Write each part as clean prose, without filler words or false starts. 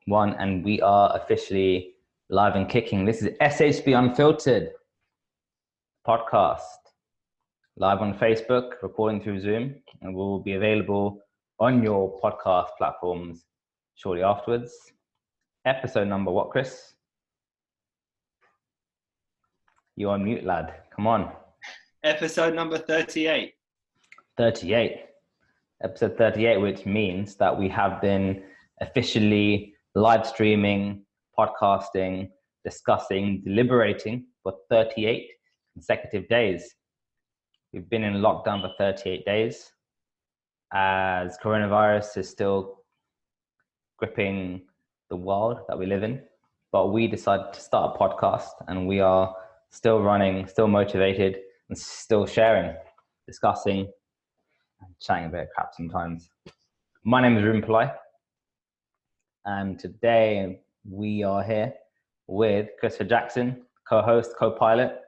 One, and we are officially live and kicking. This is SHB Unfiltered podcast, live on Facebook, recording through Zoom, and will be available on your podcast platforms shortly afterwards. Episode number what, Chris? You're on mute, lad. Come on. Episode number 38. 38. Episode 38, which means that we have been officially live streaming, podcasting, discussing, deliberating for 38 consecutive days. We've been in lockdown for 38 days as coronavirus is still gripping the world that we live in. But we decided to start a podcast, and we are still running, still motivated, and still sharing, discussing, and chatting a bit of crap sometimes. My name is Ruben Pillai, and today we are here with Christopher Jackson, co-host, co-pilot.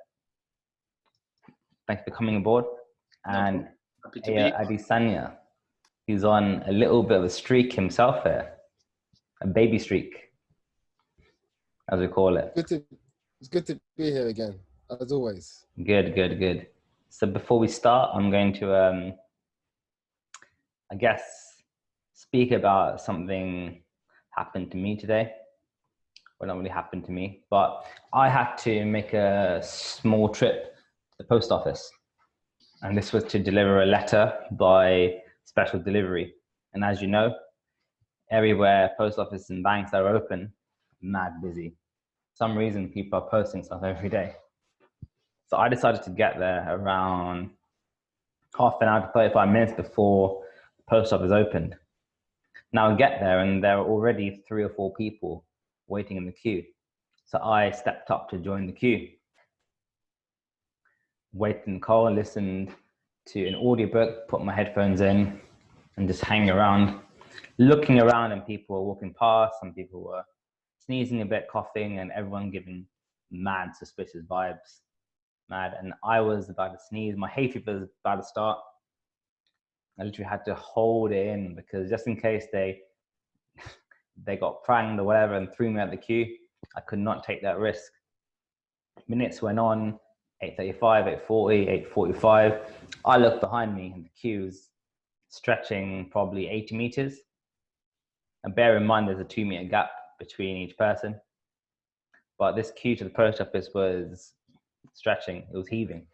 Thanks for coming aboard. And Adesanya, he's on a little bit of a streak himself here, a baby streak, as we call it. It's good to be here again, as always. Good. So before we start, I'm going to, I guess, speak about something happened to me today. Well, not really happened to me, but I had to make a small trip to the post office. And this was to deliver a letter by special delivery. And as you know, everywhere post offices and banks are open, mad busy. For some reason, people are posting stuff every day. So I decided to get there around half an hour to 35 minutes before the post office opened. Now I get there and there are already 3 or 4 people waiting in the queue. So I stepped up to join the queue. Waited in the car, listened to an audiobook, put my headphones in and just hang around, looking around, and people were walking past. Some people were sneezing a bit, coughing, and everyone giving mad suspicious vibes. Mad. And I was about to sneeze. My hay fever was about to start. I literally had to hold it in because just in case they got pranked or whatever and threw me at the queue, I could not take that risk. Minutes went on, 8:35, 8:40, 8:45. I looked behind me and the queue was stretching probably 80 meters. And bear in mind, there's a 2-meter gap between each person. But this queue to the post office was stretching, it was heaving.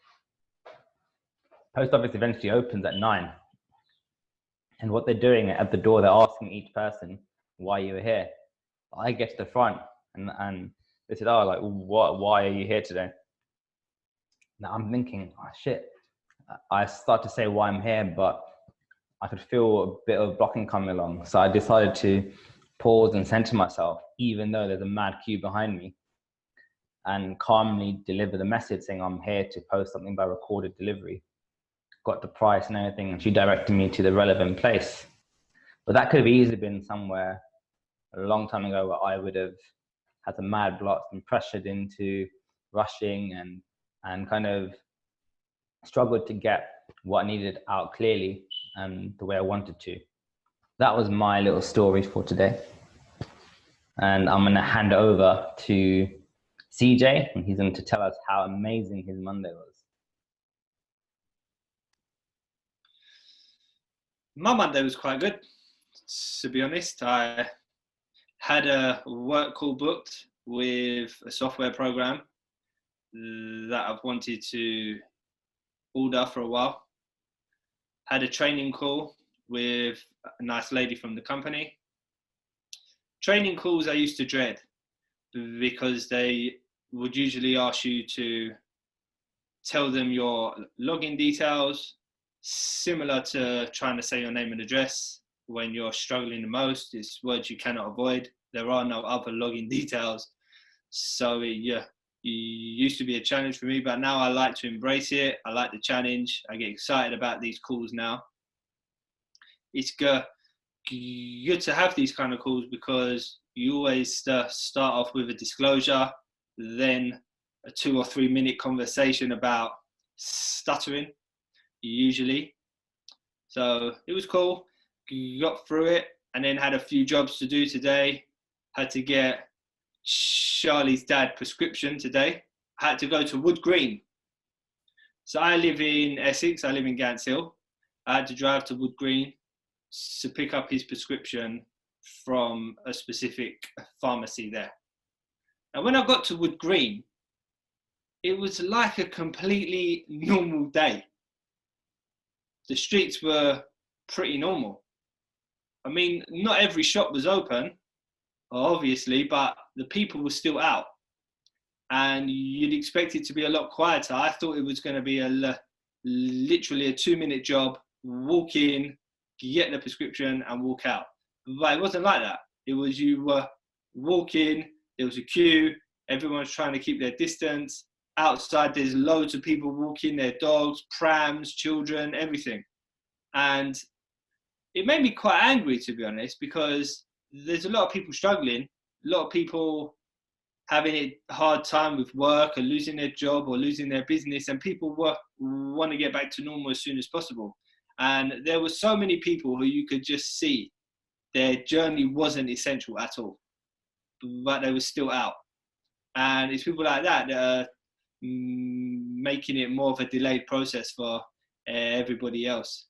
Post office eventually opens at 9. And what they're doing at the door, they're asking each person why you were here. I get to the front and they said, oh, like, why are you here today? Now I'm thinking, oh shit. I start to say why I'm here, but I could feel a bit of blocking coming along. So I decided to pause and center myself, even though there's a mad queue behind me, and calmly deliver the message saying I'm here to post something by recorded delivery. Got the price and everything, and she directed me to the relevant place. But that could have easily been somewhere a long time ago where I would have had some mad blocks and pressured into rushing and kind of struggled to get what I needed out clearly and the way I wanted to. That was my little story for today. And I'm going to hand over to CJ, and he's going to tell us how amazing his Monday was. My Monday was quite good, to be honest. I had a work call booked with a software program that I've wanted to order for a while. Had a training call with a nice lady from the company. Training calls I used to dread because they would usually ask you to tell them your login details, similar to trying to say your name and address when you're struggling the most. It's words you cannot avoid. There are no other login details. So it used to be a challenge for me, but now I like to embrace it. I like the challenge. I get excited about these calls now. It's good to have these kind of calls because you always start off with a disclosure, then a 2 or 3 minute conversation about stuttering, usually. So it was cool. Got through it and then had a few jobs to do today. had to get Charlie's dad prescription today. I had to go to Wood Green. So I live in Essex, I live in Gants Hill. I had to drive to Wood Green to pick up his prescription from a specific pharmacy there. And when I got to Wood Green, it was like a completely normal day. The streets were pretty normal. I mean, not every shop was open, obviously, but the people were still out. And you'd expect it to be a lot quieter. I thought it was going to be literally a 2-minute job, walk in, get the prescription and walk out. But it wasn't like that. It was you were walking, there was a queue, everyone's trying to keep their distance. Outside, there's loads of people walking, their dogs, prams, children, everything. And it made me quite angry, to be honest, because there's a lot of people struggling, a lot of people having a hard time with work or losing their job or losing their business, and people want to get back to normal as soon as possible. And there were so many people who you could just see their journey wasn't essential at all, but they were still out. And it's people like that that are making it more of a delayed process for everybody else.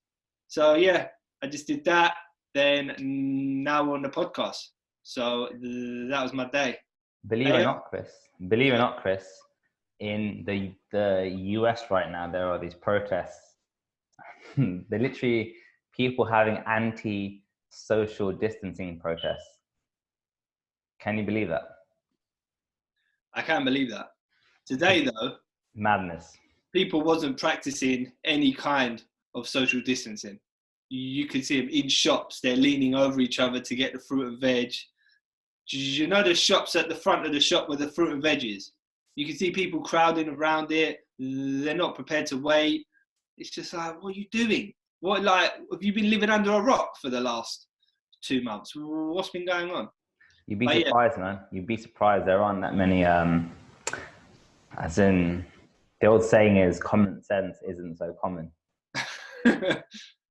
So yeah, I just did that. Then now we're on the podcast. So that was my day. Believe it or not, Chris, in the US right now, there are these protests. They're literally people having anti-social distancing protests. Can you believe that? I can't believe that. Today, though, Madness. People wasn't practicing any kind of social distancing. You could see them in shops. They're leaning over each other to get the fruit and veg. You know the shops at the front of the shop where the fruit and veg is? You can see people crowding around it. They're not prepared to wait. It's just like, what are you doing? What, like, have you been living under a rock for the last 2 months? What's been going on? You'd be surprised, man. You'd be surprised. There aren't that many, as in, the old saying is, common sense isn't so common.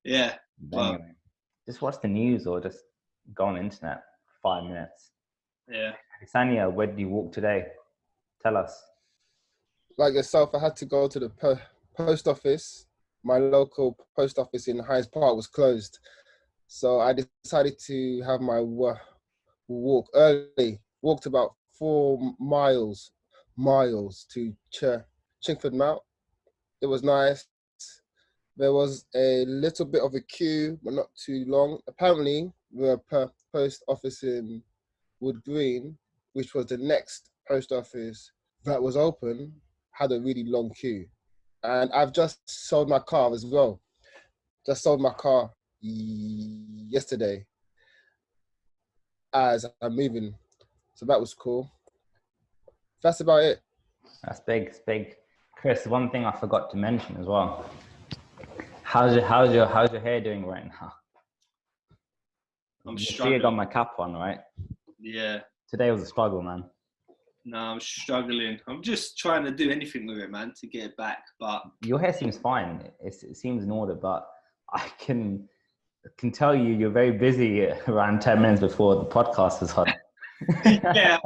Yeah. But anyway, just watch the news or just go on the internet for 5 minutes. Yeah. Sanya, where did you walk today? Tell us. Like yourself, I had to go to the post office. My local post office in Hyde Park was closed. So I decided to have my walk early. Walked about 4 miles to Chingford Mount. It was nice. There was a little bit of a queue, but not too long. Apparently, the post office in Wood Green, which was the next post office that was open, had a really long queue. And I've just sold my car as well. Just sold my car yesterday as I'm moving. So that was cool. That's about it. That's big. It's big. Chris, one thing I forgot to mention as well. How's your hair doing right now? I'm you struggling. See, I got my cap on, right? Yeah. Today was a struggle, man. No, I'm struggling. I'm just trying to do anything with it, man, to get it back. But your hair seems fine. It seems in order, but I can tell you're very busy around 10 minutes before the podcast is on. Yeah,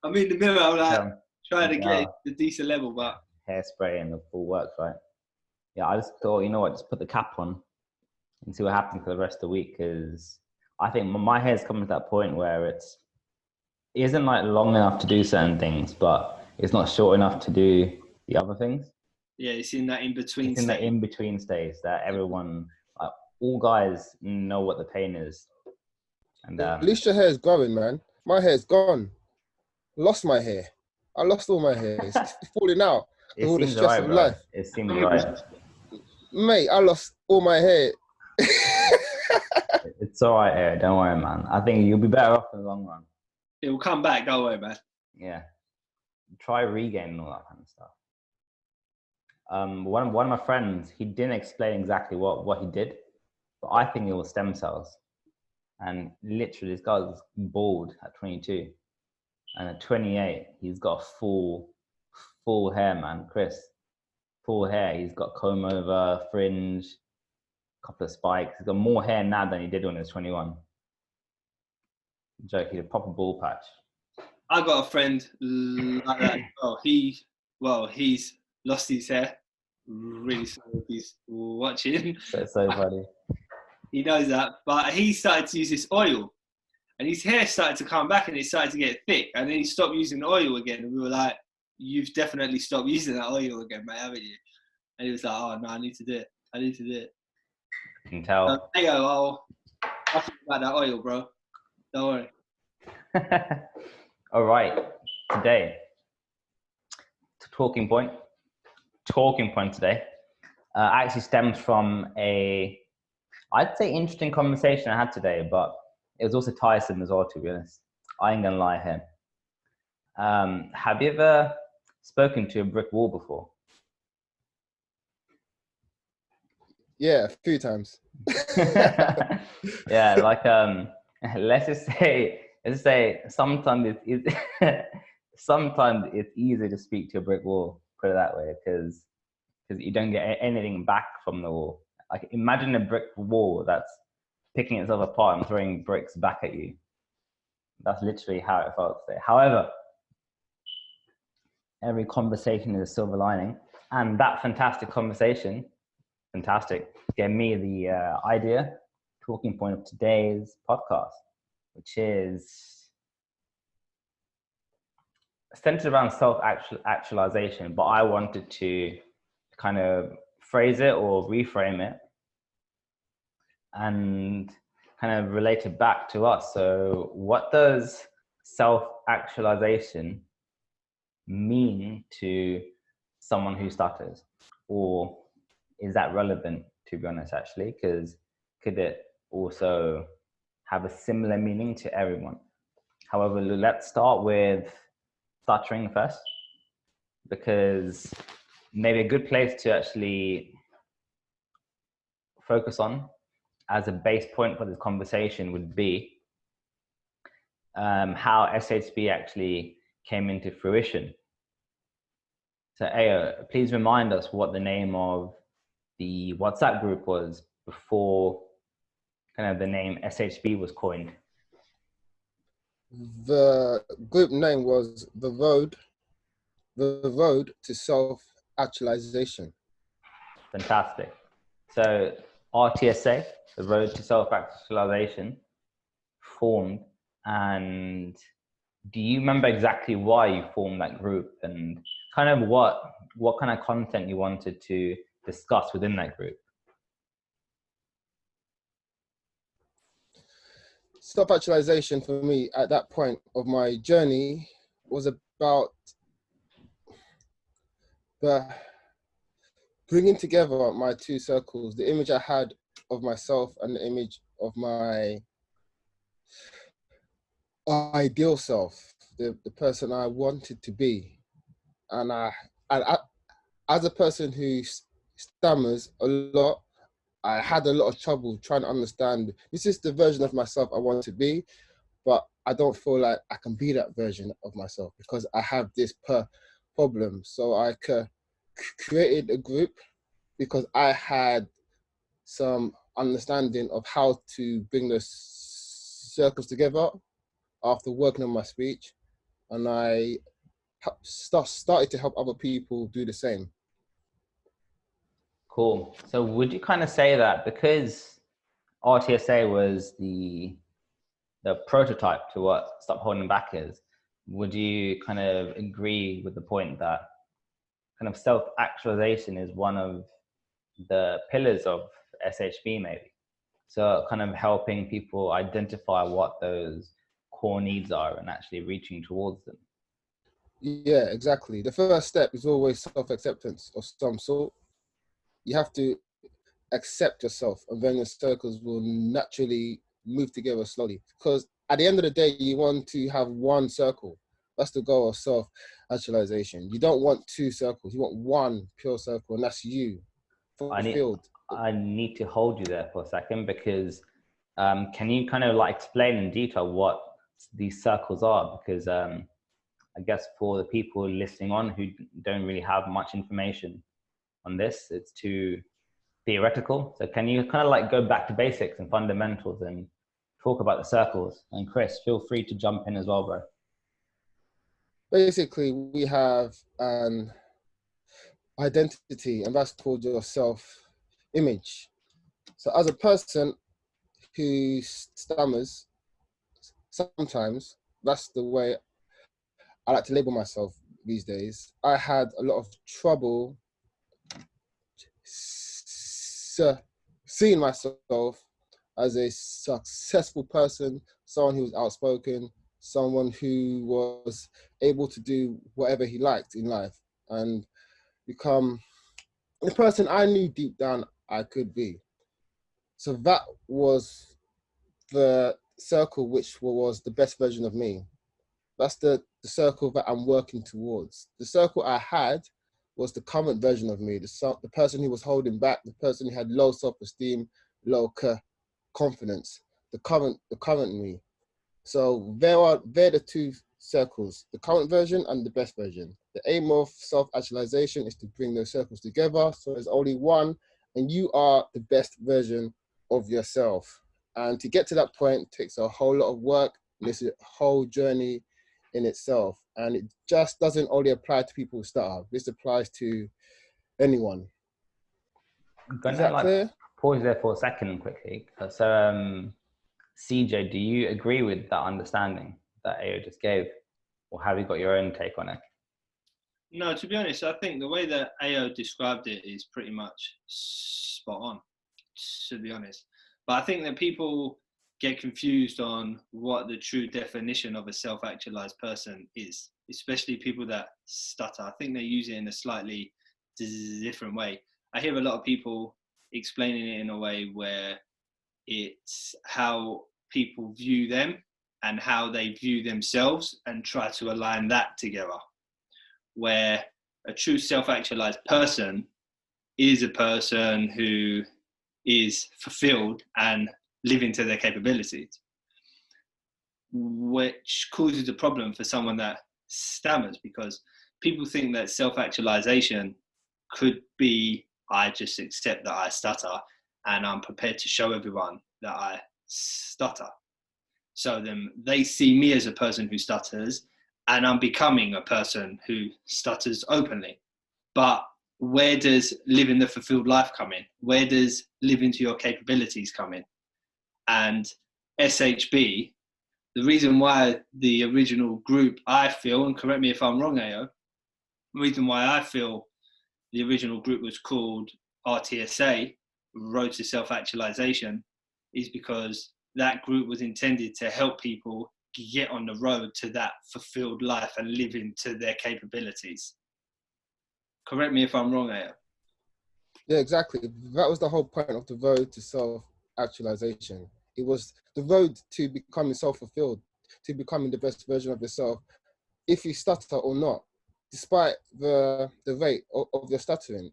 I'm in the middle. I'm like trying to get it to a decent level, but hairspray and the full works, right? Yeah, I just thought, you know what, just put the cap on and see what happens for the rest of the week, because I think my hair's coming to that point where it isn't like long enough to do certain things, but it's not short enough to do the other things. Yeah, it's in that in-between stage. It's in the in-between stage that everyone, all guys know what the pain is. And at least your hair is growing, man. My hair's gone. Lost my hair. I lost all my hair. It's falling out. It all the seems stress right, of bro. life. It seems right. Mate, I lost all my hair. It's all right, Eric. Don't worry, man. I think you'll be better off in the long run. It will come back. Don't worry, man. Yeah. Try regaining all that kind of stuff. One of my friends, he didn't explain exactly what he did, but I think it was stem cells. And literally, this guy was bald at 22, and at 28, he's got full hair, man. Chris, full hair. He's got comb over, fringe, a couple of spikes. He's got more hair now than he did when he was 21. Joke, he's a proper ball patch. I got a friend like that. He's lost his hair. Really sorry if he's watching. That's so funny. He knows that, but he started to use this oil, and his hair started to come back, and it started to get thick, and then he stopped using the oil again. And we were like, "You've definitely stopped using that oil again, mate, haven't you?" And he was like, "Oh no, I need to do it. I need to do it." You can tell. Hey, I'll think about that oil, bro. Don't worry. All right, today, talking point today actually stems from I'd say interesting conversation I had today, but it was also tiresome as well, to be honest. I ain't gonna lie here. Have you ever spoken to a brick wall before? Yeah, a few times. Yeah, like let's just say sometimes sometimes it's easier to speak to a brick wall, put it that way, because you don't get anything back from the wall. Like, imagine a brick wall that's picking itself apart and throwing bricks back at you. That's literally how it felt today. However, every conversation is a silver lining, and that fantastic conversation, gave me the talking point of today's podcast, which is centered around self-actualization, but I wanted to kind of phrase it or reframe it and kind of relate it back to us. So what does self-actualization mean to someone who stutters? Or is that relevant, to be honest, actually? Because could it also have a similar meaning to everyone? However, let's start with stuttering first, because maybe a good place to actually focus on as a base point for this conversation would be how SHB actually came into fruition. So Ayo, please remind us what the name of the WhatsApp group was before kind of the name SHB was coined. The group name was The Road to Self-Actualization. Fantastic. So RTSA, The Road to Self-Actualization, formed. And do you remember exactly why you formed that group and kind of what kind of content you wanted to discuss within that group? Self-actualization for me at that point of my journey was about the bringing together my two circles, the image I had of myself and the image of my ideal self, the person I wanted to be. And I, as a person who stammers a lot, I had a lot of trouble trying to understand, this is the version of myself I want to be, but I don't feel like I can be that version of myself because I have this problem. So I created a group because I had some understanding of how to bring the circles together after working on my speech. And I started to help other people do the same. Cool. So would you kind of say that because RTSA was the prototype to what Stop Holding Back is, would you kind of agree with the point that kind of self-actualization is one of the pillars of SHB maybe? So kind of helping people identify what those core needs are and actually reaching towards them. Yeah, exactly. The first step is always self-acceptance of some sort. You have to accept yourself, and then your circles will naturally move together slowly. Because at the end of the day, you want to have one circle. That's the goal of self-actualization. You don't want two circles. You want one pure circle, and that's you, fulfilled. I need to hold you there for a second, because can you kind of like explain in detail what these circles are? Because I guess for the people listening on who don't really have much information on this, it's too theoretical. So can you kind of like go back to basics and fundamentals and talk about the circles. And Chris, feel free to jump in as well, bro. Basically, we have an identity, and that's called your self-image. So as a person who stammers, sometimes that's the way I like to label myself these days. I had a lot of trouble seeing myself as a successful person, someone who was outspoken, someone who was able to do whatever he liked in life and become the person I knew deep down I could be. So that was the circle which was the best version of me. That's the circle that I'm working towards. The circle I had was the current version of me, the person who was holding back, the person who had low self-esteem, low confidence, the current me. So they're the two circles, the current version and the best version. The aim of self-actualization is to bring those circles together. So there's only one, and you are the best version of yourself. And to get to that point takes a whole lot of work. And it's a whole journey in itself. And it just doesn't only apply to people who start. This applies to anyone. I'm gonna Is that clear? pause there for a second quickly. So CJ, do you agree with that understanding that AO just gave? Or have you got your own take on it? No, to be honest, I think the way that AO described it is pretty much spot on, to be honest. But I think that people get confused on what the true definition of a self-actualized person is, especially people that stutter. I think they use it in a slightly different way. I hear a lot of people explaining it in a way where it's how people view them and how they view themselves and try to align that together. Where a true self-actualized person is a person who is fulfilled and living to their capabilities, which causes a problem for someone that stammers, because people think that self-actualization could be, I just accept that I stutter and I'm prepared to show everyone that I stutter. So then they see me as a person who stutters and I'm becoming a person who stutters openly. But where does living the fulfilled life come in? Where does living to your capabilities come in? And SHB, the reason why the original group, I feel, and correct me if I'm wrong, AO, the reason why I feel the original group was called RTSA, Road to Self-Actualization, is because that group was intended to help people get on the road to that fulfilled life and live into their capabilities. Correct me if I'm wrong, AO. Yeah, exactly. That was the whole point of the road to self-actualization. It was the road to becoming self-fulfilled, to becoming the best version of yourself, if you stutter or not, despite the rate of your stuttering.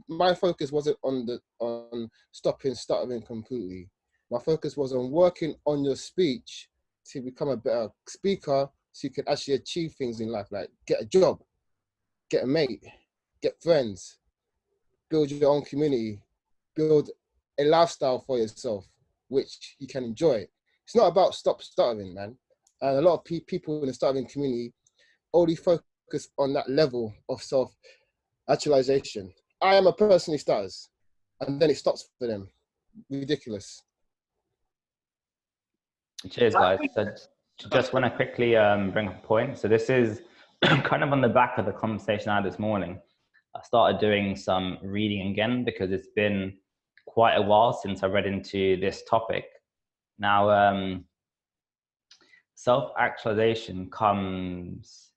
My focus wasn't on stopping stuttering completely. My focus was on working on your speech to become a better speaker so you can actually achieve things in life, like get a job, get a mate, get friends, build your own community, build a lifestyle for yourself, which you can enjoy. It's not about stop stuttering, man. And a lot of people in the stuttering community only focus on that level of self-actualization. I am a person who stutters, and then it stops for them. Ridiculous. Cheers, guys. So just want to quickly bring up a point. So this is kind of on the back of the conversation I had this morning. I started doing some reading again because it's been quite a while since I read into this topic. Now, self-actualization comes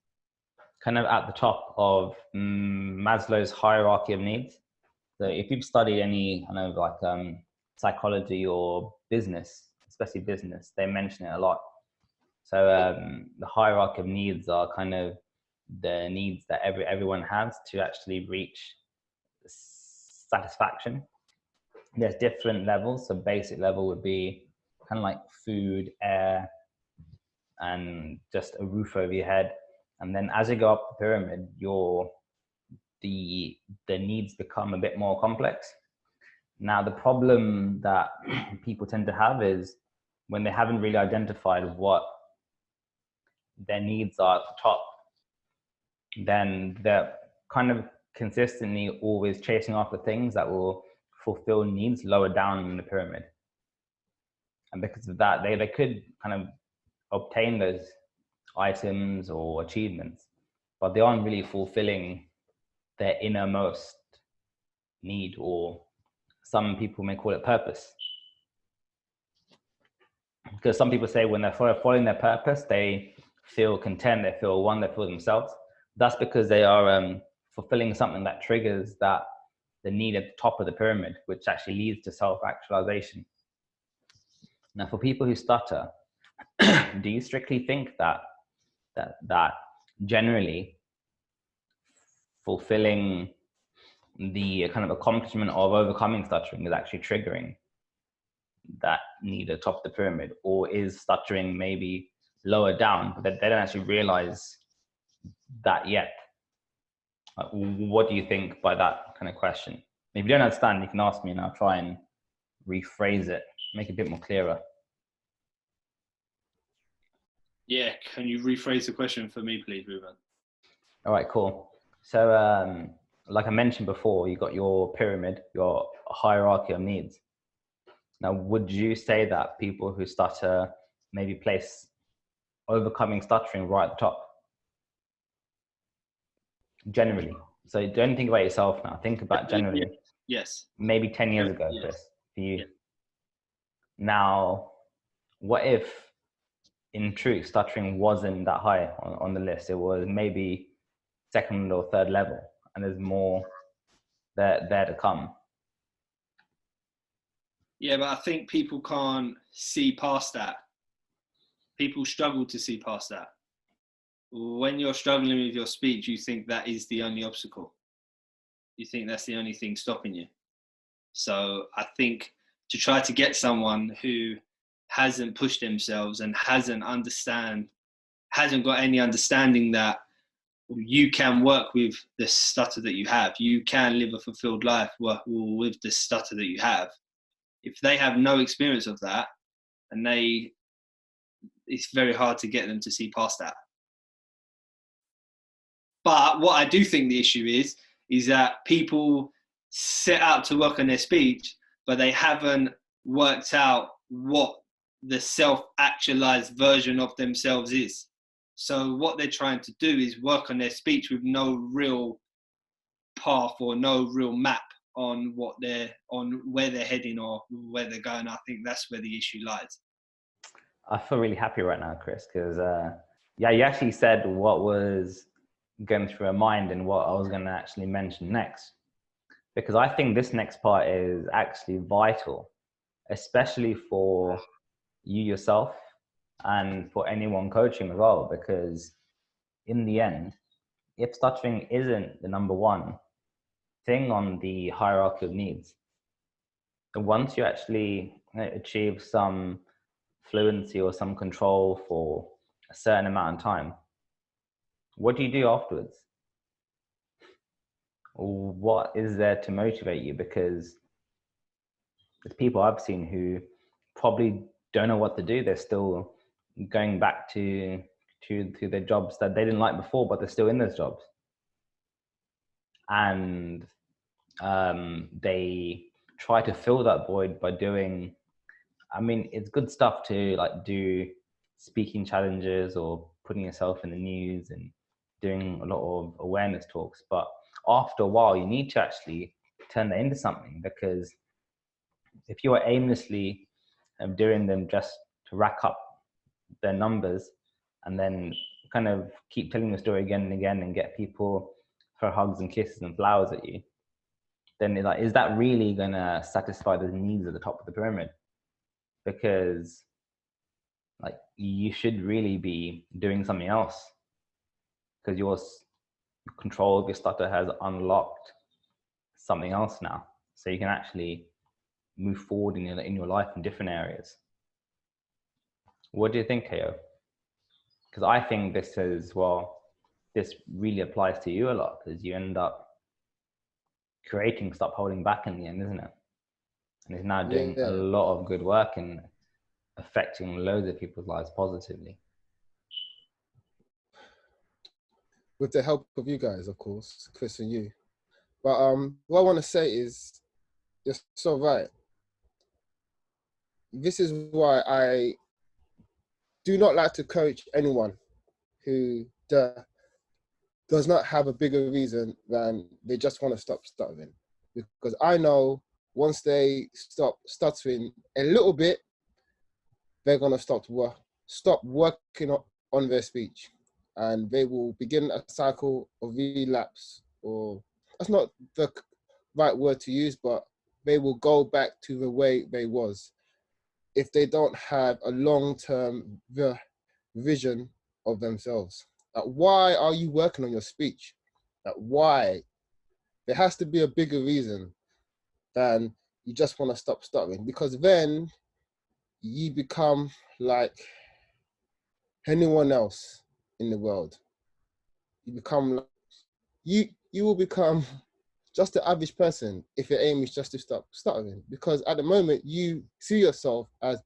kind of at the top of Maslow's hierarchy of needs. So if you've studied any kind of like psychology or business, especially business, they mention it a lot. So the hierarchy of needs are kind of the needs that everyone has to actually reach satisfaction. There's different levels. So basic level would be kind of like food, air, and just a roof over your head. And then as you go up the pyramid, the needs become a bit more complex. Now, the problem that people tend to have is when they haven't really identified what their needs are at the top, then they're kind of consistently always chasing after things that will fulfill needs lower down in the pyramid. And because of that, they could kind of obtain those items or achievements, but they aren't really fulfilling their innermost need, or some people may call it purpose. Because some people say when they're following their purpose, they feel content, they feel one, they feel themselves. That's because they are fulfilling something that triggers the need at the top of the pyramid, which actually leads to self-actualization. Now, for people who stutter, do you strictly think that generally fulfilling the kind of accomplishment of overcoming stuttering is actually triggering that need atop the pyramid, or is stuttering maybe lower down, but they don't actually realize that yet? What do you think by that kind of question? If you don't understand, you can ask me and I'll try and rephrase it, make it a bit more clearer. Yeah, can you rephrase the question for me, please, Ruben? All right, cool. So like I mentioned before, you got your pyramid, your hierarchy of needs. Now, would you say that people who stutter maybe place overcoming stuttering right at the top? Generally. So don't think about yourself now. Think about generally. Yes. Maybe 10 years ago, yes. Chris, for you. Yeah. Now, what if in truth stuttering wasn't that high on the list? It was maybe second or third level, and there's more there to come. Yeah, but I think people can't see past that. People struggle to see past that. When you're struggling with your speech, you think that is the only obstacle. You think that's the only thing stopping you. So I think to try to get someone who hasn't pushed themselves and hasn't got any understanding that you can work with the stutter that you have, you can live a fulfilled life with the stutter that you have. If they have no experience of that, and it's very hard to get them to see past that. But what I do think the issue is that people set out to work on their speech, but they haven't worked out what the self-actualized version of themselves is. So what they're trying to do is work on their speech with no real path or no real map on where they're heading or where they're going. I think that's where the issue lies. I feel really happy right now, Chris, because yeah, you actually said what was going through my mind and what I was going to actually mention next, because I think this next part is actually vital, especially for you yourself and for anyone coaching as well, because in the end, if stuttering isn't the number one thing on the hierarchy of needs, then once you actually achieve some fluency or some control for a certain amount of time, what do you do afterwards? What is there to motivate you? Because there's people I've seen who probably don't know what to do. They're still going back to their jobs that they didn't like before, but they're still in those jobs. And they try to fill that void by doing, I mean, it's good stuff to like do speaking challenges or putting yourself in the news and doing a lot of awareness talks. But after a while, you need to actually turn that into something, because if you are aimlessly doing them just to rack up their numbers and then kind of keep telling the story again and again and get people for hugs and kisses and flowers at you, then like, is that really going to satisfy the needs at the top of the pyramid? Because like you should really be doing something else, because your control of your stutter has unlocked something else now, so you can actually move forward in your life in different areas. What do you think, KO? Because I think this really applies to you a lot, because you end up creating Stop Holding Back in the end, isn't it? And it's now doing a lot of good work. And affecting loads of people's lives positively? With the help of you guys, of course, Chris and you. But what I want to say is, you're so right. This is why I do not like to coach anyone who does not have a bigger reason than they just want to stop stuttering. Because I know once they stop stuttering a little bit, they're going to stop working on their speech, and they will begin a cycle of relapse, or that's not the right word to use, but they will go back to the way they was if they don't have a long-term vision of themselves. Like, why are you working on your speech? Like, why? There has to be a bigger reason than you just want to stop stuttering, because then you become like anyone else in the world. You become like, you will become just the average person if your aim is just to stop stuttering, because at the moment you see yourself as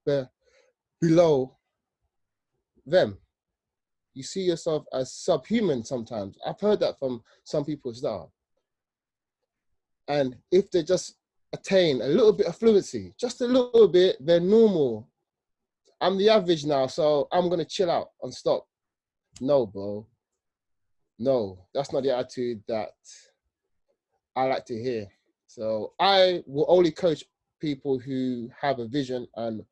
below them. You see yourself as subhuman sometimes. I've heard that from some people as well. And if they just attain a little bit of fluency, just a little bit, they're normal. I'm the average now, so I'm going to chill out and stop. No, bro. No, that's not the attitude that I like to hear. So I will only coach people who have a vision and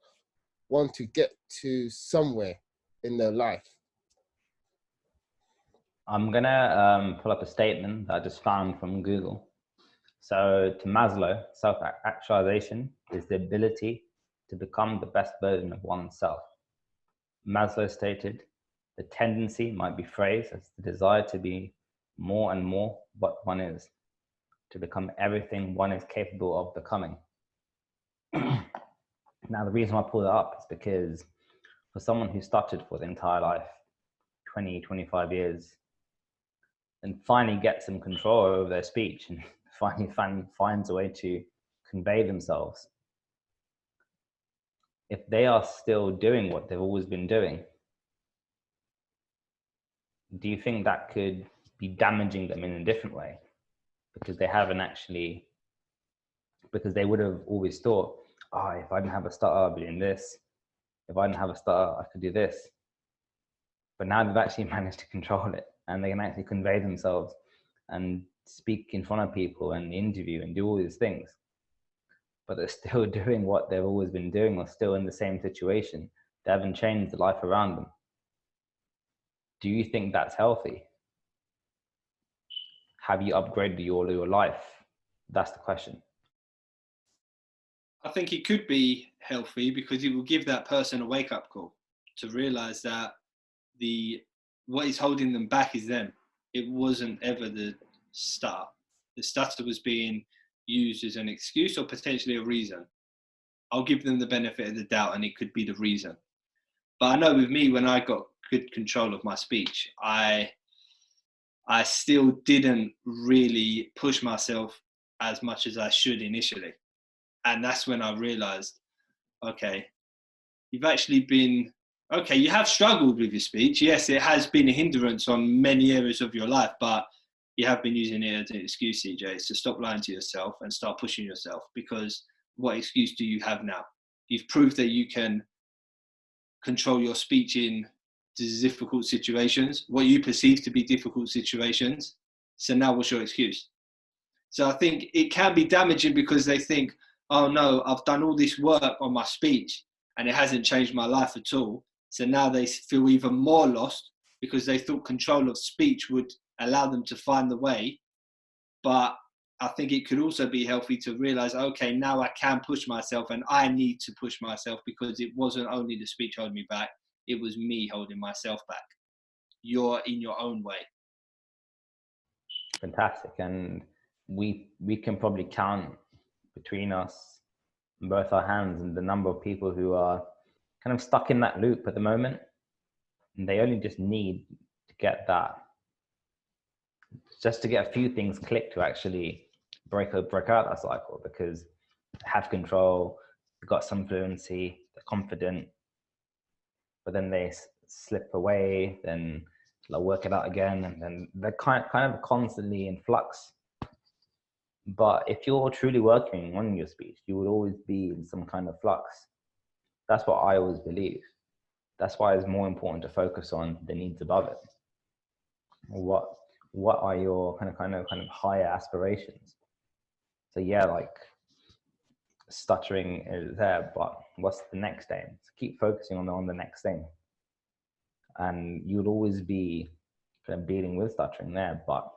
want to get to somewhere in their life. I'm gonna pull up a statement that I just found from Google. So to Maslow, self-actualization is the ability to become the best version of oneself. Maslow stated, the tendency might be phrased as the desire to be more and more what one is, to become everything one is capable of becoming. Now, the reason I pull that up is because for someone who stuttered for the entire life, 20, 25 years, and finally gets some control over their speech and finally finds a way to convey themselves, if they are still doing what they've always been doing, do you think that could be damaging them in a different way? Because they haven't actually, because they would have always thought, oh, if I didn't have a stutter, I'd be doing this. If I didn't have a stutter, I could do this. But now they've actually managed to control it, and they can actually convey themselves and speak in front of people and interview and do all these things. But they're still doing what they've always been doing, or still in the same situation. They haven't changed the life around them. Do you think that's healthy? Have you upgraded your life? That's the question. I think it could be healthy because it will give that person a wake-up call to realize that what is holding them back is them. It wasn't ever the stutter. The stutter was being used as an excuse or potentially a reason. I'll give them the benefit of the doubt, and it could be the reason. But I know with me, when I got good control of my speech, I still didn't really push myself as much as I should initially. And that's when I realized, okay, you've actually been, okay, you have struggled with your speech. Yes, it has been a hindrance on many areas of your life, but you have been using it as an excuse, CJ. So stop lying to yourself and start pushing yourself, because what excuse do you have now? You've proved that you can control your speech in difficult situations, what you perceive to be difficult situations. So now what's your excuse? So I think it can be damaging because they think, oh no, I've done all this work on my speech and it hasn't changed my life at all. So now they feel even more lost because they thought control of speech would allow them to find the way. But I think it could also be healthy to realize, okay, now I can push myself, and I need to push myself because it wasn't only the speech holding me back, it was me holding myself back. You're in your own way. Fantastic. And we can probably count between us, both our hands, and the number of people who are kind of stuck in that loop at the moment. And they only just need to get that, just to get a few things clicked to actually break out that cycle, because they have control, they've got some fluency, they're confident, but then they slip away, then they'll work it out again, and then they're kind of constantly in flux. But if you're truly working on your speech, you would always be in some kind of flux. That's what I always believe. That's why it's more important to focus on the needs above it. What are your kind of higher aspirations? So yeah, like stuttering is there, but what's the next aim? So keep focusing on the next thing, and you'll always be kind of dealing with stuttering there. But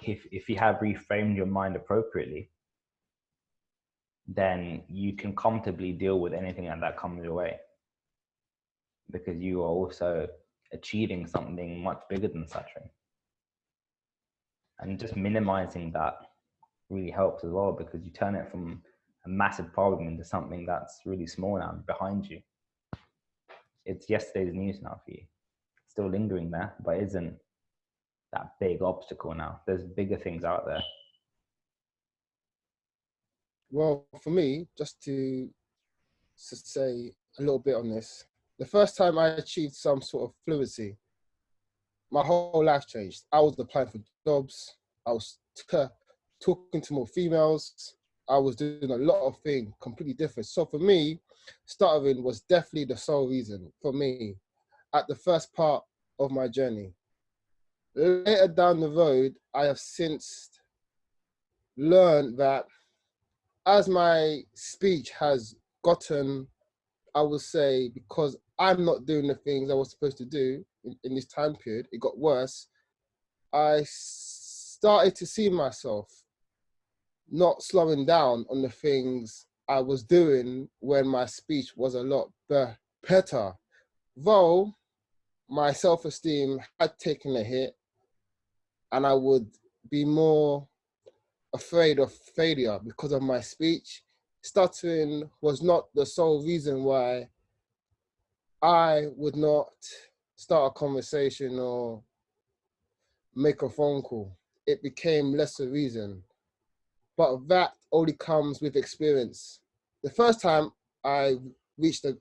if you have reframed your mind appropriately, then you can comfortably deal with anything that comes your way, because you are also achieving something much bigger than stuttering. And just minimizing that really helps as well, because you turn it from a massive problem into something that's really small now behind you. It's yesterday's news now for you. It's still lingering there, but isn't that big obstacle now. There's bigger things out there. Well, for me, just to say a little bit on this, the first time I achieved some sort of fluency, my whole life changed. I was applying for jobs. I was talking to more females. I was doing a lot of things completely different. So for me, stuttering was definitely the sole reason for me at the first part of my journey. Later down the road, I have since learned that as my speech has gotten, I would say, because I'm not doing the things I was supposed to do in this time period, it got worse. I started to see myself not slowing down on the things I was doing when my speech was a lot better. Though my self-esteem had taken a hit, and I would be more afraid of failure because of my speech, stuttering was not the sole reason why I would not start a conversation or make a phone call. It became less a reason. But that only comes with experience. The first time I reached a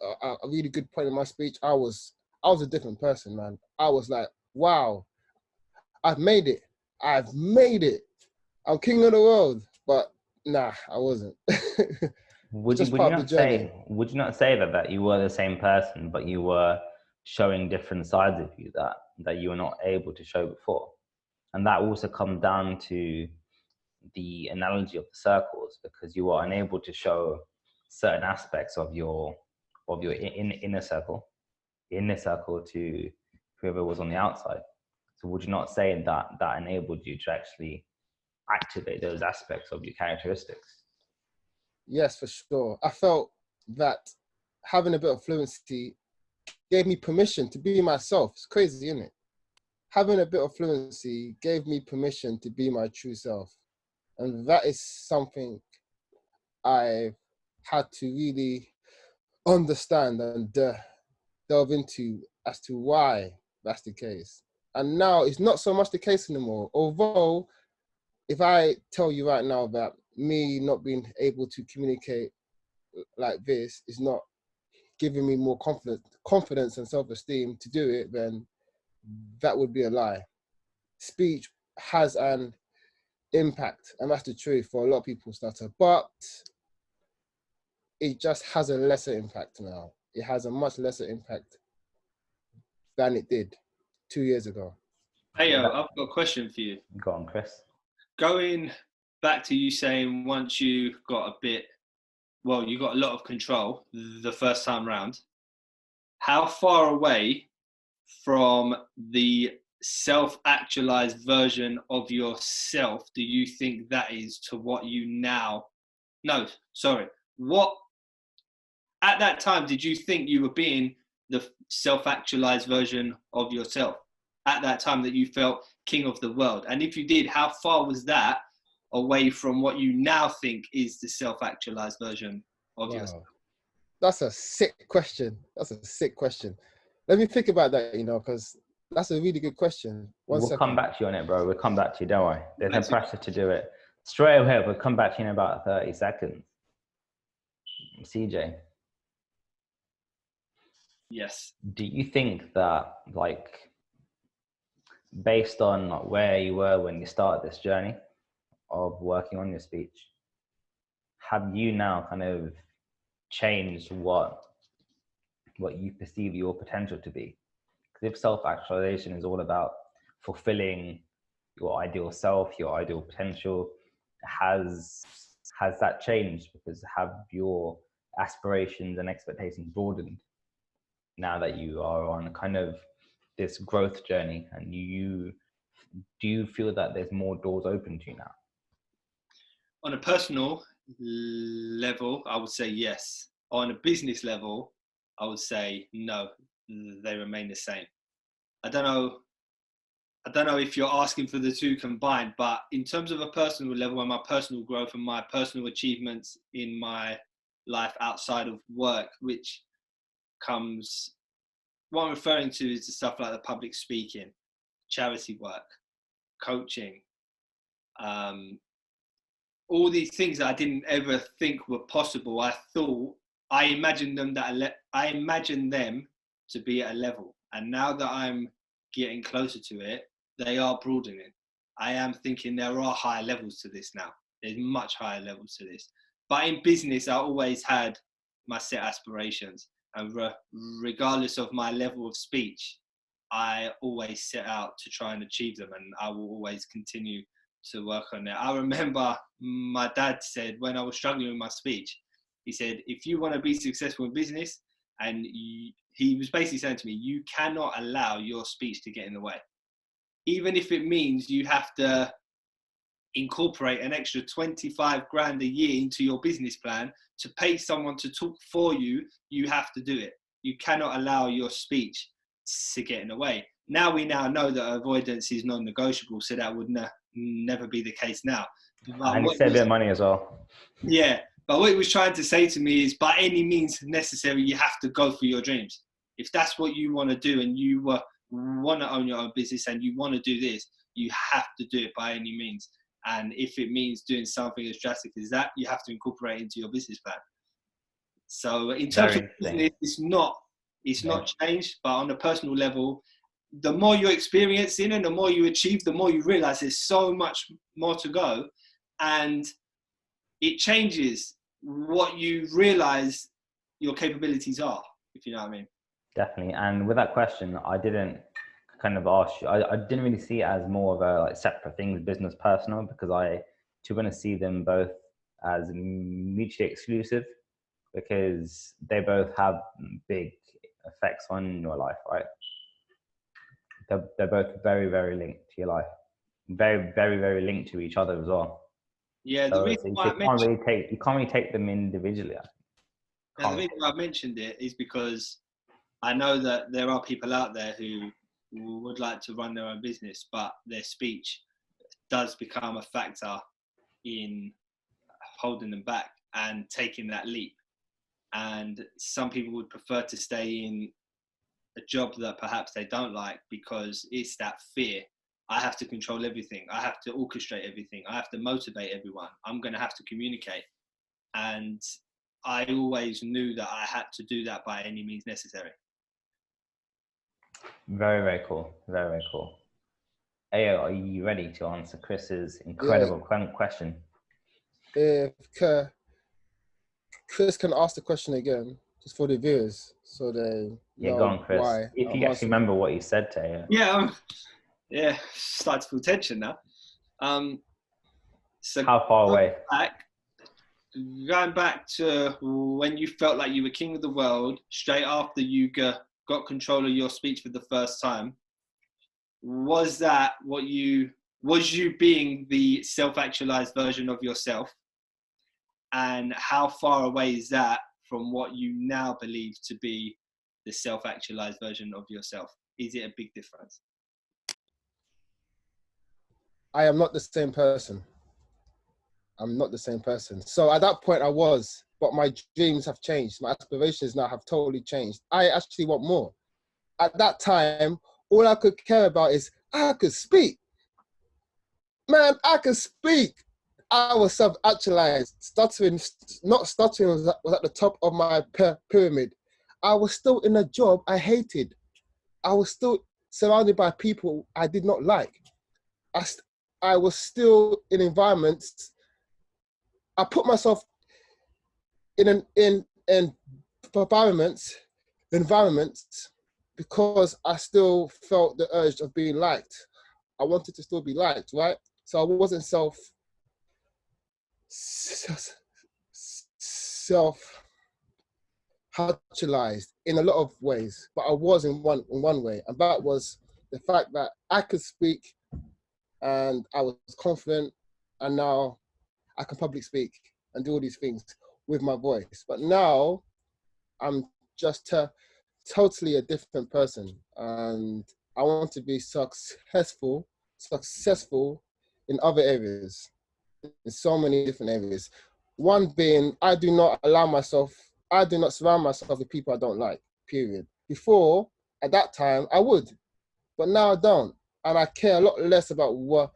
really good point in my speech, I was a different person, man. I was like, wow, I've made it. I've made it. I'm king of the world. But nah, I wasn't. Would you not say that you were the same person, but you were showing different sides of you that you were not able to show before? And that also comes down to the analogy of the circles, because you are unable to show certain aspects of your inner circle to whoever was on the outside. So would you not say that enabled you to actually activate those aspects of your characteristics? Yes, for sure. I felt that having a bit of fluency gave me permission to be myself. It's crazy, isn't it? Having a bit of fluency gave me permission to be my true self. And that is something I've had to really understand and delve into as to why that's the case. And now it's not so much the case anymore. Although, if I tell you right now that me not being able to communicate like this is not giving me more confidence and self-esteem to do it, then that would be a lie. Speech has an impact, and that's the truth for a lot of people, Stutter, but it just has a lesser impact now. It has a much lesser impact than it did 2 years ago. Hey, I've got a question for you. Go on, Chris. Going back to you saying once you got you got a lot of control the first time round, how far away from the self-actualized version of yourself do you think that is to what you now? No, sorry. What at that time did you think you were being the self-actualized version of yourself at that time that you felt king of the world? And if you did, how far was that away from what you now think is the self-actualized version of yourself? That's a sick question. Let me think about that, because that's a really good question. We'll come back to you on it, bro. We'll come back to you, don't worry. There's no pressure to do it straight away. We'll come back to you in about 30 seconds. CJ. Yes. Do you think that, like, based on where you were when you started this journey of working on your speech, have you now kind of changed what you perceive your potential to be? Because if self-actualization is all about fulfilling your ideal self, your ideal potential, has that changed? Because have your aspirations and expectations broadened now that you are on kind of this growth journey, and do you feel that there's more doors open to you now? On a personal level, I would say yes. On a business level, I would say no, they remain the same. I don't know if you're asking for the two combined, but in terms of a personal level and my personal growth and my personal achievements in my life outside of work, which comes, what I'm referring to is the stuff like the public speaking, charity work, coaching, all these things that I didn't ever think were possible. I imagined them to be at a level, and now that I'm getting closer to it, they are broadening. I am thinking there are higher levels to this now. There's much higher levels to this. But in business, I always had my set aspirations, and regardless of my level of speech, I always set out to try and achieve them, and I will always continue to work on it. I remember my dad said when I was struggling with my speech, he said, if you want to be successful in business, and he was basically saying to me, you cannot allow your speech to get in the way. Even if it means you have to incorporate an extra 25 grand a year into your business plan to pay someone to talk for you, you have to do it. You cannot allow your speech to get in the way. Now we know that avoidance is non-negotiable, so that would never be the case now. And you save a bit of money as well. Yeah, but what he was trying to say to me is, by any means necessary, you have to go for your dreams. If that's what you want to do, and you want to own your own business and you want to do this, you have to do it by any means. And if it means doing something as drastic as that, you have to incorporate it into your business plan. So in terms of business, it's not changed, but on a personal level, the more you're experiencing and the more you achieve, the more you realize there's so much more to go. And it changes what you realize your capabilities are, if you know what I mean. Definitely. And with that question, I didn't kind of ask you, I didn't really see it as more of a like separate things, business, personal, because I want to see them both as mutually exclusive, because they both have big effects on your life, right? They're both very, very linked to your life. Very, very, very linked to each other as well. Yeah, the reason why you can't really take them individually. The reason why I mentioned it is because I know that there are people out there who would like to run their own business, but their speech does become a factor in holding them back and taking that leap. And some people would prefer to stay in a job that perhaps they don't like because it's that fear. I have to control everything. I have to orchestrate everything. I have to motivate everyone. I'm going to have to communicate. And I always knew that I had to do that by any means necessary. Very, very cool. Very, very cool. Ayo, are you ready to answer Chris's incredible question? If Chris can ask the question again, just for the viewers, so they know go on, Chris. why. If you actually remember what you said to Ayo. Yeah, start to feel tension now. So how far away? Going back to when you felt like you were king of the world, straight after you got control of your speech for the first time, was you being the self-actualized version of yourself? And how far away is that from what you now believe to be the self-actualized version of yourself? Is it a big difference? I am not the same person. I'm not the same person. So at that point I was, but my dreams have changed. My aspirations now have totally changed. I actually want more. At that time, all I could care about is I could speak. Man, I could speak. I was self-actualized. Not stuttering was at the top of my pyramid. I was still in a job I hated. I was still surrounded by people I did not like. I was still in environments. I put myself in environments because I still felt the urge of being liked. I wanted to still be liked, right? So I wasn't self-actualized in a lot of ways, but I was in one way, and that was the fact that I could speak and I was confident, and now I can public speak and do all these things with my voice. But now I'm just totally a different person, and I want to be successful in other areas, in so many different areas. One being, I do not surround myself with people I don't like, period. Before, at that time, I would, but now I don't. And I care a lot less about what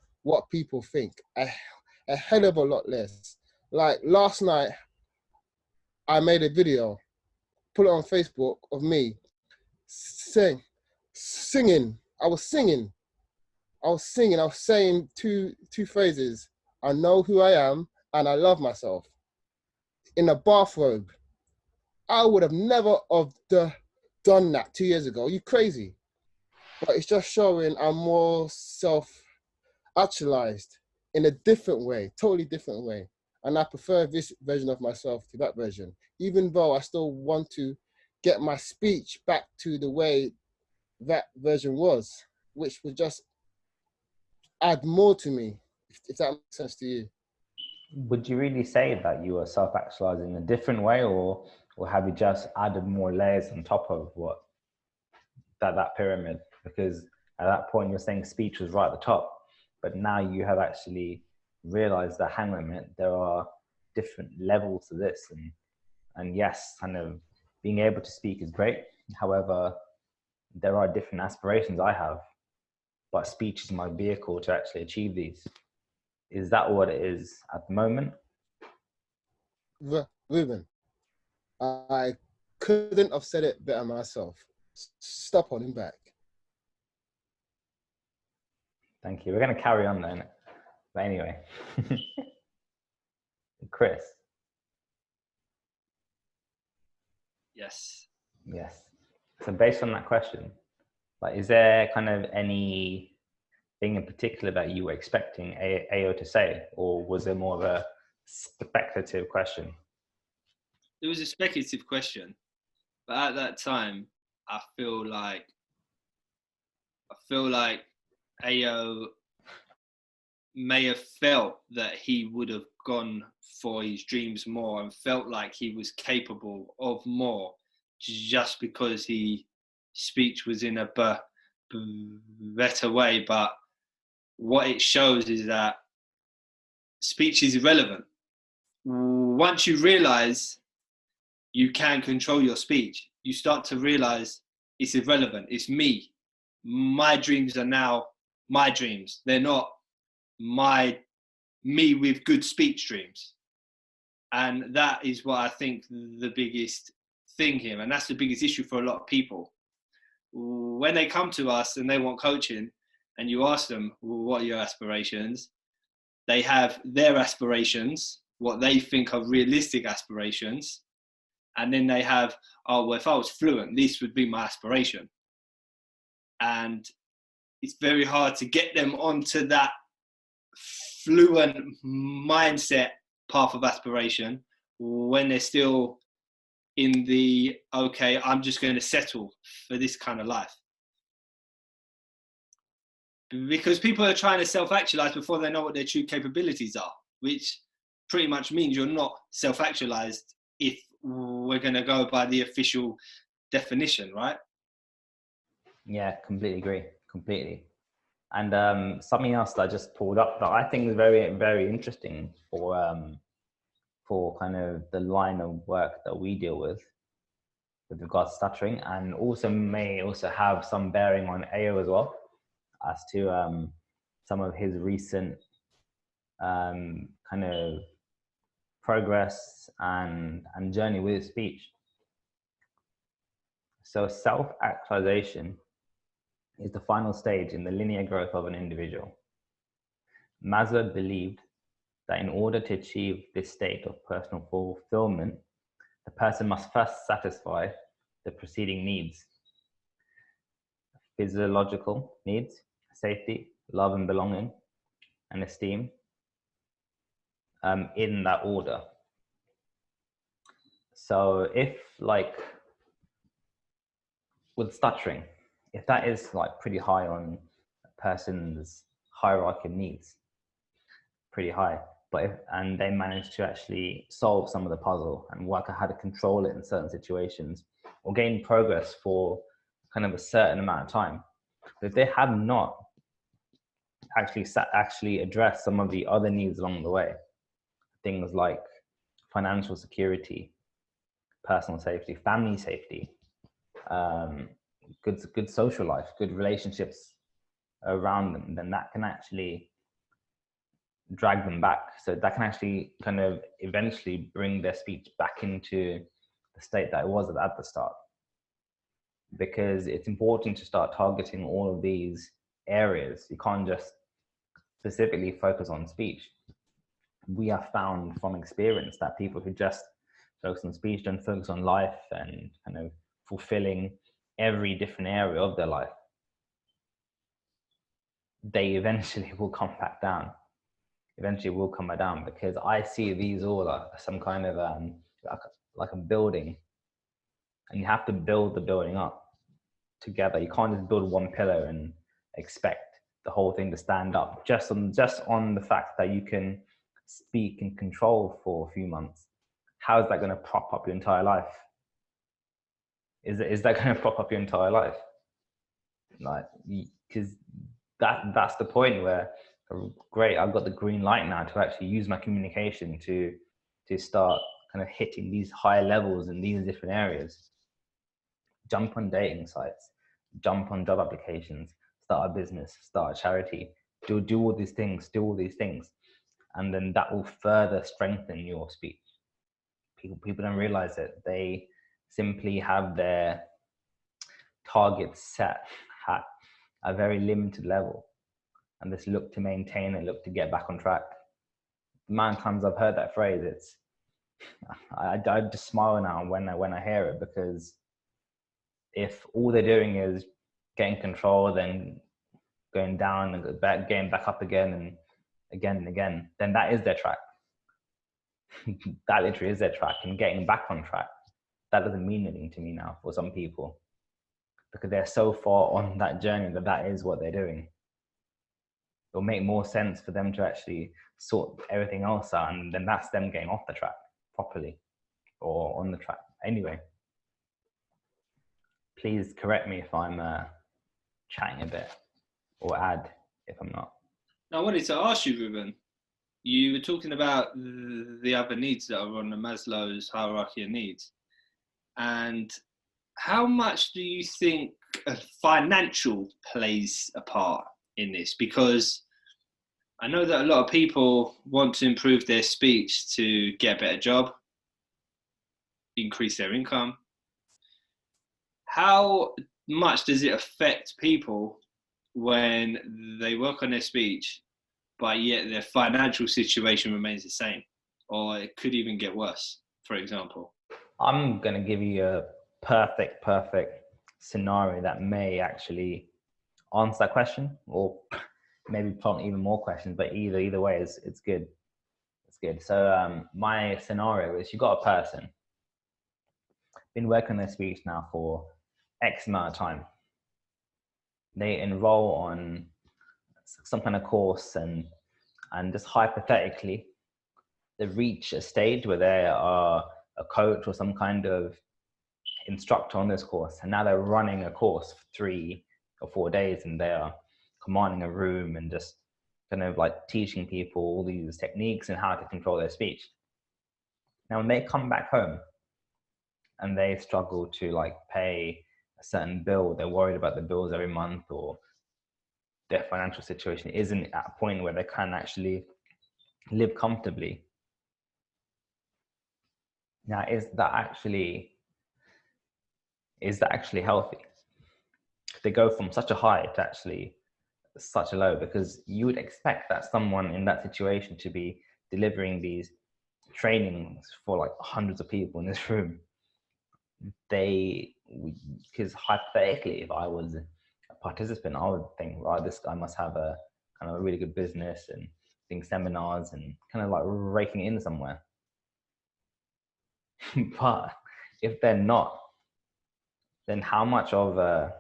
people think, a hell of a lot less. Like last night, I made a video, put it on Facebook of me singing. I was saying two phrases. I know who I am and I love myself. In a bathrobe. I would have never have done that 2 years ago. Are you crazy? But it's just showing I'm more self-actualized in a different way, totally different way. And I prefer this version of myself to that version, even though I still want to get my speech back to the way that version was, which would just add more to me, if that makes sense to you. Would you really say that you are self-actualizing in a different way, or have you just added more layers on top of what that pyramid? Because at that point you're saying speech was right at the top, but now you have actually realized that, hang on a minute, there are different levels to this, and yes, kind of being able to speak is great. However, there are different aspirations I have, but speech is my vehicle to actually achieve these. Is that what it is at the moment? Ruben, I couldn't have said it better myself. Stop holding back. Thank you. We're going to carry on then. But anyway, Chris. Yes. Yes. So based on that question, like, is there kind of any thing in particular that you were expecting AO to say, or was it more of a speculative question? It was a speculative question, but at that time, I feel like AO may have felt that he would have gone for his dreams more and felt like he was capable of more just because his speech was in a better way. But what it shows is that speech is irrelevant. Once you realize you can control your speech, you start to realize it's irrelevant. It's me. My dreams are now my dreams. They're not me with good speech dreams. And that is what I think the biggest thing here. And that's the biggest issue for a lot of people. When they come to us and they want coaching and you ask them, well, what are your aspirations? They have their aspirations, what they think are realistic aspirations. And then they have, oh, well, if I was fluent, this would be my aspiration. And it's very hard to get them onto that fluent mindset path of aspiration when they're still in the, okay, I'm just going to settle for this kind of life. Because people are trying to self-actualize before they know what their true capabilities are, which pretty much means you're not self-actualized if we're going to go by the official definition, right? Yeah, completely agree, completely. And something else that I just pulled up that I think is very, very interesting for kind of the line of work that we deal with regards to stuttering, and also may also have some bearing on AO as well, as to some of his recent kind of progress and journey with his speech. So self-actualization is the final stage in the linear growth of an individual. Maslow believed that in order to achieve this state of personal fulfillment, the person must first satisfy the preceding needs: physiological needs, safety, love and belonging, and esteem, in that order. So if, like, with stuttering, if that is like pretty high on a person's hierarchy of needs, pretty high, but and they manage to actually solve some of the puzzle and work out how to control it in certain situations or gain progress for kind of a certain amount of time. But if they have not actually addressed some of the other needs along the way, things like financial security, personal safety, family safety, good social life, good relationships around them, then that can actually drag them back. So that can actually kind of eventually bring their speech back into the state that it was at the start. Because it's important to start targeting all of these areas. You can't just specifically focus on speech. We have found from experience that people who just focus on speech don't focus on life and kind of fulfilling every different area of their life. They eventually will come back down. Eventually will come back down, because I see these all as some kind of like a building, and you have to build the building up together. You can't just build one pillar and expect the whole thing to stand up just on the fact that you can speak and control for a few months. How is that going to prop up your entire life? Is that going to prop up your entire life? Like, because that's the point where, great, I've got the green light now to actually use my communication to start kind of hitting these higher levels in these different areas. Jump on dating sites, jump on job applications, start a business, start a charity, do all these things, and then that will further strengthen your speech. People don't realize it. They simply have their targets set at a very limited level, and just look to maintain and look to get back on track. The amount of times I've heard that phrase, I just smile now when I hear it, because if all they're doing is getting control, then going down and getting back up again and again, then that is their track. That literally is their track, and getting back on track, that doesn't mean anything to me now for some people, because they're so far on that journey that is what they're doing. It'll make more sense for them to actually sort everything else out, and then that's them getting off the track properly, or on the track. Anyway, please correct me if I'm chatting a bit, or add if I'm not. I wanted to ask you, Ruben, you were talking about the other needs that are on the Maslow's hierarchy of needs. And how much do you think financial plays a part in this? Because I know that a lot of people want to improve their speech to get a better job, increase their income. How much does it affect people when they work on their speech, but yet their financial situation remains the same, or it could even get worse, for example? I'm going to give you a perfect scenario that may actually answer that question, or maybe prompt even more questions, but either way, it's good. It's good. So my scenario is, you got a person, been working on their speech now for X amount of time. They enroll on some kind of course, and just hypothetically, they reach a stage where they are a coach or some kind of instructor on this course, and now they're running a course for 3 or 4 days, and they are commanding a room and just kind of like teaching people all these techniques and how to control their speech. Now, when they come back home and they struggle to like pay a certain bill, they're worried about the bills every month, or their financial situation isn't at a point where they can actually live comfortably. Now, is that actually is that actually healthy? They go from such a high to actually such a low, because you would expect that someone in that situation to be delivering these trainings for like hundreds of people in this room. Because hypothetically, if I was a participant, I would think, right, this guy must have a kind of a really good business and doing seminars and kind of like raking in somewhere. But if they're not, then how much of a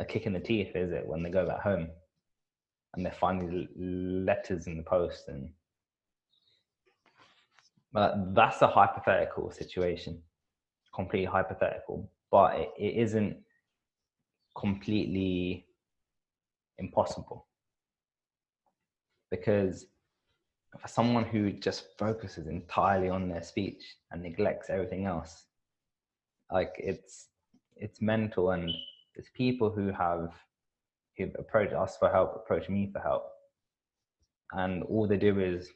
kick in the teeth is it when they go back home and they're finding letters in the post? And that's a hypothetical situation, completely hypothetical, but it isn't completely impossible, because for someone who just focuses entirely on their speech and neglects everything else, like it's mental. And it's people who approach us for help, approach me for help, and all they do is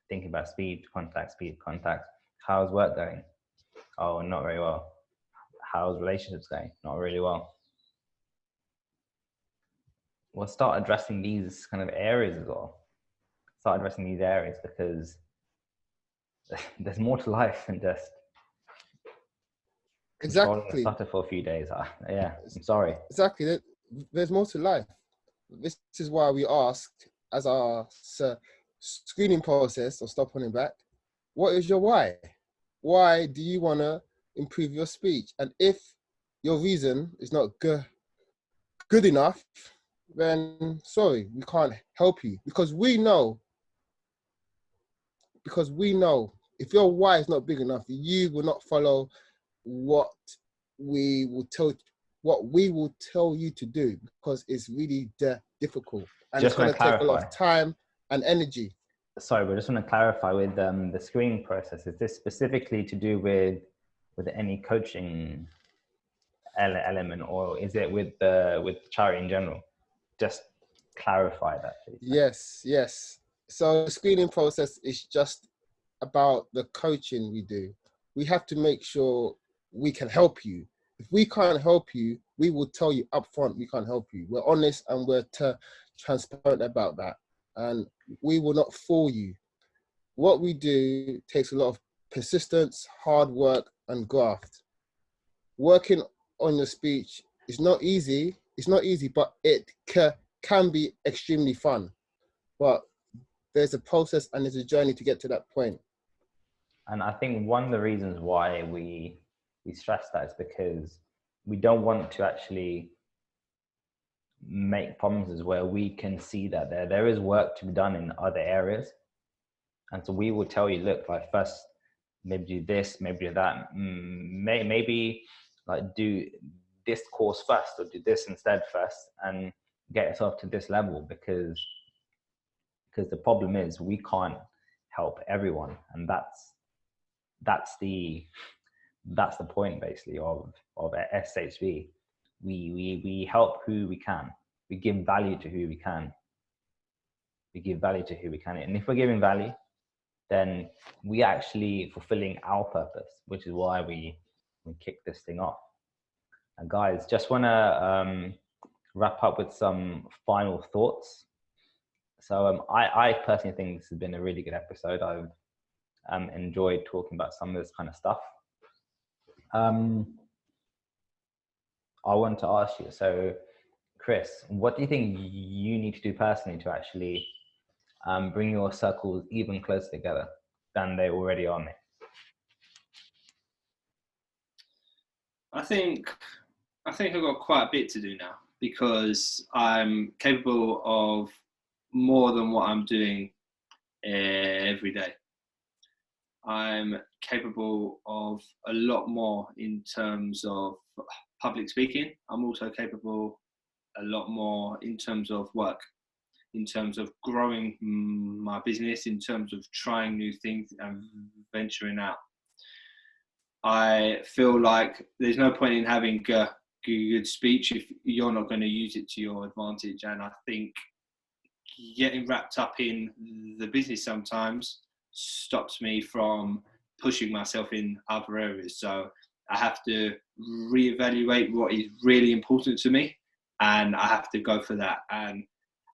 think about speed, contact. How's work going? Oh, not very well. How's relationships going? Not really well. We'll start addressing these kind of areas as well. Start addressing these areas, because there's more to life than just controlling the stutter for a few days. Yeah, I'm sorry. Exactly. There's more to life. This is why we asked, as our screening process of Stop Holding Back, what is your why? Why do you want to improve your speech? And if your reason is not good enough, then sorry, we can't help you, because we know if your why is not big enough, you will not follow what we will tell you to do, because it's really difficult, and it's going to take a lot of time and energy. Sorry, we just want to clarify with the screening process. Is this specifically to do with any coaching element, or is it with charity in general? Just clarify that, please. Yes. So the screening process is just about the coaching we do. We have to make sure we can help you. If we can't help you, we will tell you upfront we can't help you. We're honest and we're transparent about that, and we will not fool you. What we do takes a lot of persistence, hard work, and graft. Working on your speech is not easy. It's not easy, but it can be extremely fun. But there's a process and there's a journey to get to that point. And I think one of the reasons why we stress that is because we don't want to actually make promises where we can see that there is work to be done in other areas. And so we will tell you, look, like first, maybe do this, maybe do that, maybe like do this course first, or do this instead first, and get yourself to this level, because the problem is we can't help everyone, and that's the point basically of SHB. We help who we can. We give value to who we can. And if we're giving value, then we actually fulfilling our purpose, which is why we kick this thing off. And guys, just want to wrap up with some final thoughts. So I personally think this has been a really good episode. I've enjoyed talking about some of this kind of stuff. I want to ask you, so Chris, what do you think you need to do personally to actually bring your circles even closer together than they already are, mate? I think I've got quite a bit to do now, because I'm capable of more than what I'm doing every day. I'm capable of a lot more in terms of public speaking. I'm also capable a lot more in terms of work, in terms of growing my business, in terms of trying new things and venturing out. I feel like there's no point in having a good speech if you're not going to use it to your advantage. And I think getting wrapped up in the business sometimes stops me from pushing myself in other areas. So I have to reevaluate what is really important to me, and I have to go for that. And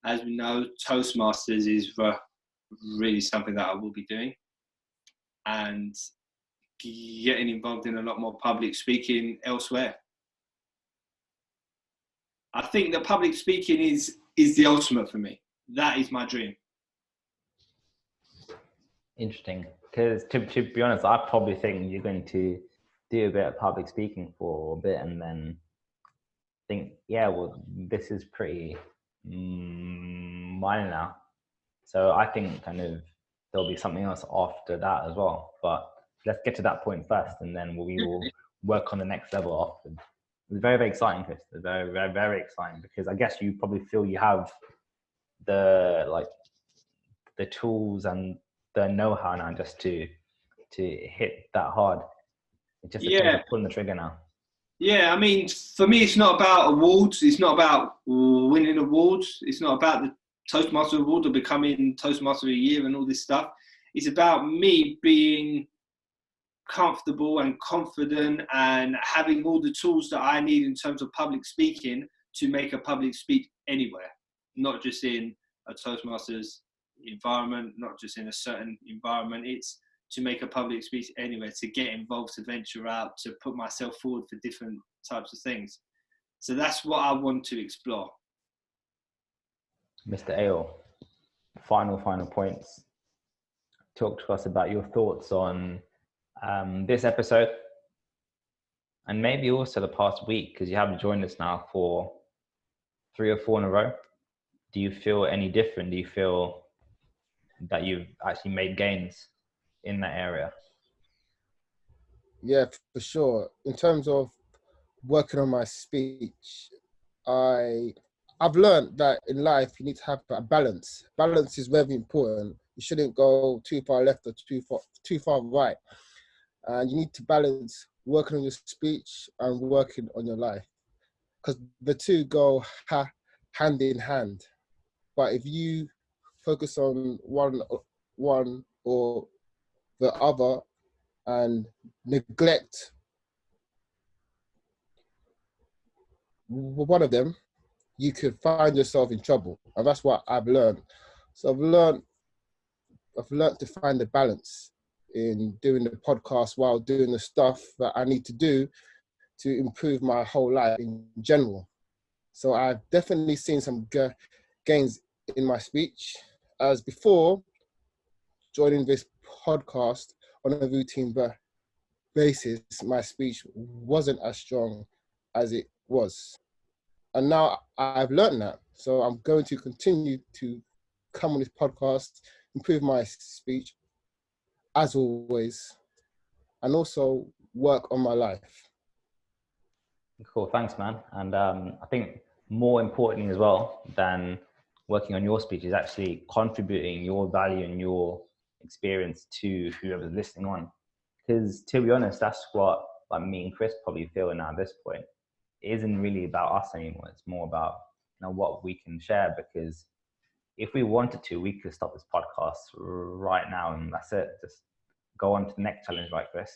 as we know, Toastmasters is really something that I will be doing, and getting involved in a lot more public speaking elsewhere. I think that public speaking is the ultimate for me. That is my dream. Interesting, because to be honest, I probably think you're going to do a bit of public speaking for a bit and then think, yeah, well, this is pretty minor now. So I think kind of there'll be something else after that as well. But let's get to that point first, and then we will work on the next level after. It's very, very exciting, Chris. It's very, very, very exciting, because I guess you probably feel you have the tools and the know-how now just to hit that hard. It's just a case of pulling the trigger now. Yeah, I mean, for me, it's not about awards. It's not about winning awards. It's not about the Toastmaster Award or becoming Toastmaster of the Year and all this stuff. It's about me being comfortable and confident and having all the tools that I need in terms of public speaking to make a public speech anywhere, not just in a Toastmasters environment, not just in a certain environment. It's to make a public speech anywhere, to get involved, to venture out, to put myself forward for different types of things. So that's what I want to explore. Mr. Ale, final points. Talk to us about your thoughts on this episode, and maybe also the past week, because you haven't joined us now for 3 or 4 in a row. Do you feel any different? Do you feel that you've actually made gains in that area? Yeah, for sure. In terms of working on my speech, I've learned that in life you need to have a balance. Balance is very important. You shouldn't go too far left or too far right. And you need to balance working on your speech and working on your life, because the two go hand in hand. But if you focus on one or the other and neglect one of them, you could find yourself in trouble. And that's what I've learned. So I've learned to find the balance in doing the podcast while doing the stuff that I need to do to improve my whole life in general. So I've definitely seen some gains in my speech. As before joining this podcast on a routine basis, my speech wasn't as strong as it was. And now I've learned that. So I'm going to continue to come on this podcast, improve my speech, as always, and also work on my life. Cool, thanks, man. And I think more importantly as well than working on your speech is actually contributing your value and your experience to whoever's listening on. Because to be honest, that's what me and Chris probably feel now at this point. It isn't really about us anymore. It's more about what we can share, because if we wanted to, we could stop this podcast right now and that's it. Just go on to the next challenge, right, Chris?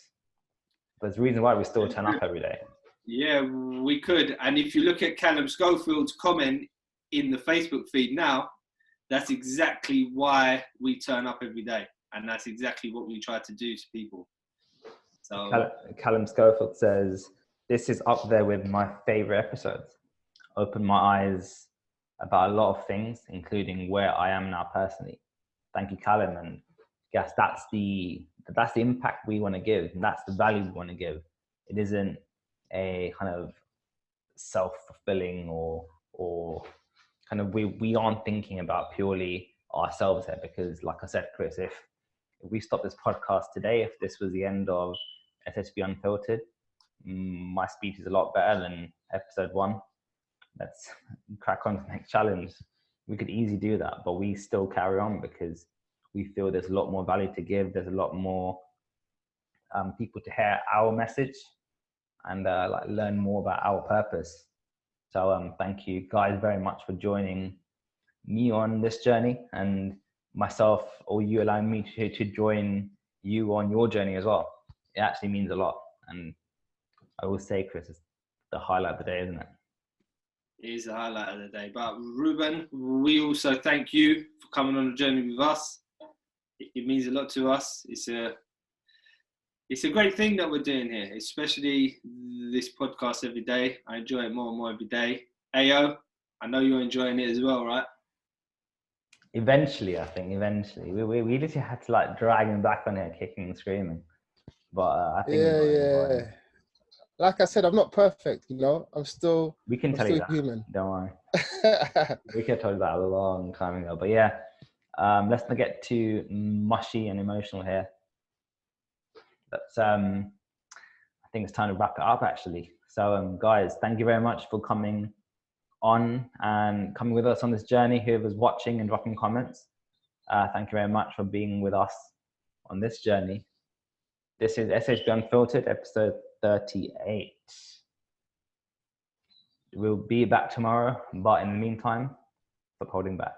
But there's a reason why we still turn up every day. Yeah, we could. And if you look at Callum Schofield's comment in the Facebook feed now, that's exactly why we turn up every day. And that's exactly what we try to do to people. So Callum Schofield says, this is up there with my favorite episodes. Opened my eyes about a lot of things, including where I am now personally. Thank you, Callum. And yes, that's the impact we want to give. And that's the value we want to give. It isn't a kind of self-fulfilling or kind of we aren't thinking about purely ourselves here, because like I said, Chris, if we stop this podcast today, if this was the end of SHB Unfiltered, my speech is a lot better than episode 1. Let's crack on to the next challenge. We could easily do that, but we still carry on because we feel there's a lot more value to give. There's a lot more people to hear our message and learn more about our purpose. So thank you guys very much for joining me on this journey, and myself or you allowing me to join you on your journey as well. It actually means a lot. And I will say, Chris, it's the highlight of the day, isn't it? It is the highlight of the day. But Ruben, we also thank you for coming on the journey with us. It means a lot to us. It's a great thing that we're doing here, especially this podcast every day. I enjoy it more and more every day. Ayo, I know you're enjoying it as well, right? Eventually, I think, we literally had to like drag him back on here, kicking and screaming. But I think yeah. Like I said, I'm not perfect, you know. I'm still human. Don't worry. We could have told you that a long time ago. But yeah, let's not get too mushy and emotional here. But I think it's time to wrap it up, actually. So, guys, thank you very much for coming on and coming with us on this journey. Whoever's watching and dropping comments, thank you very much for being with us on this journey. This is SHB Unfiltered, episode 38. We'll be back tomorrow, but in the meantime, stop holding back.